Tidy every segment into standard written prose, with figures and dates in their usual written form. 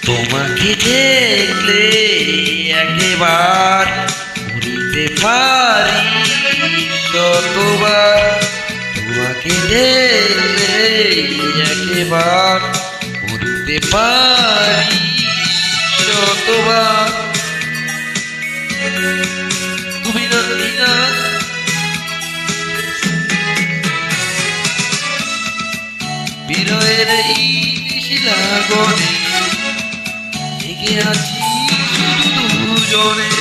তোমাকে দেখলে একবার ভুলিতে পারি শতবার। তোমাকে দেখলে একবার ভুলিতে পারি শতবার। তুমি না বিরহের এই নিশিলাগনে জেগে আছি শুধু দুজনে।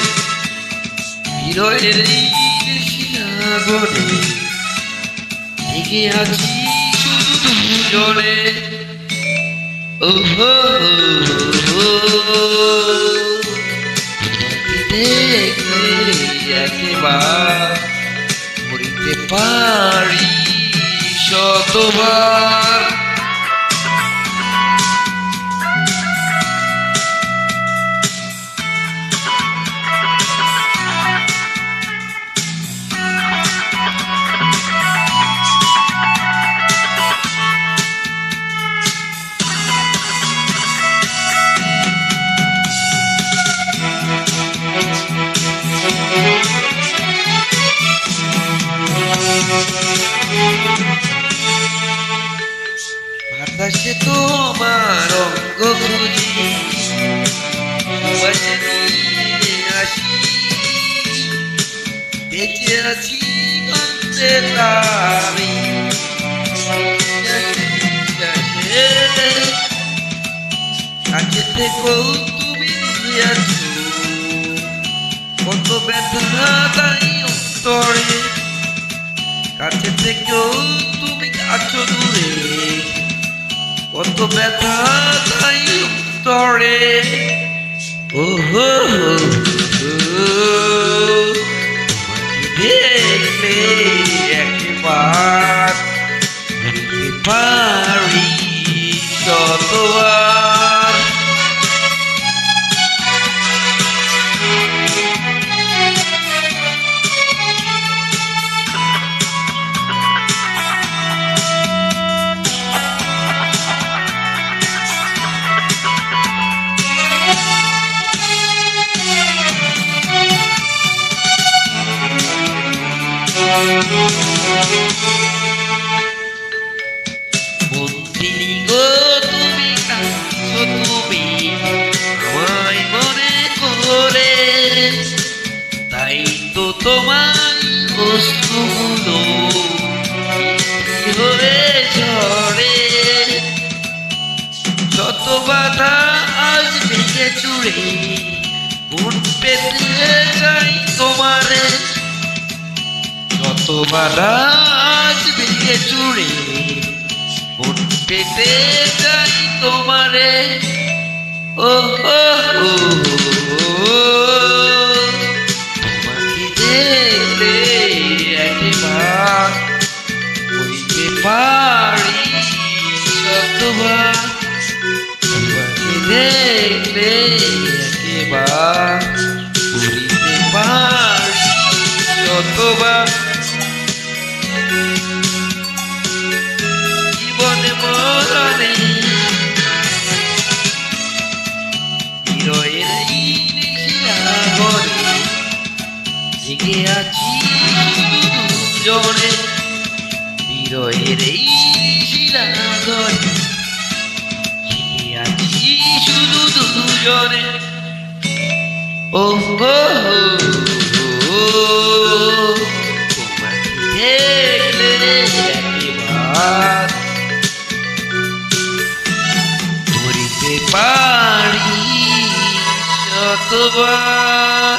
বিরহের এই নিশিলাগনে জেগে আছি শুধু দুজনে। ওহো দেখলে একবার মরিতে পারি শতবার। বাতাসে তোমার অঙ্গ খুঁজি বাসে নিয়ে আসি। বেঁচে আছি গন্ধে তারি কাছে থেকেও তুমি দূরে আছো। কত ব্যথা তাই অন্তরে কাছে থেকেও তুমি আছো দূরে। কত ব্যথা তাই অন্তরে। ওহো দেখলে একবার ভুলতে পারি শতবার। বন্দিনী গো তুমি কাঁদছো তুমি আমায় মনে করে। তাই তো তোমার অশ্রুগুলো হয়ে ঝরে। যত বাধা আজ ভেঙে চুড়ে মন পেতে যাই তোমারে। যত বাধা আজ ভেঙে চুড়ে মন পেতে যাই তোমারে। ওহো তোমাকে দেখলে একবার বলতে পারি শতবার। তোমাকে দেখলে একবার বলতে পারি শতবার। জীবনে মরণে বিরহের এই নিশিলাগনে জেগে আছি শুধু দুজনে। বিরহের এই নিশিলাগনে জেগে আছি শুধু দুজনে। ওহো তোমাকে দেখলে একবার ধরিতে পারি শতবার।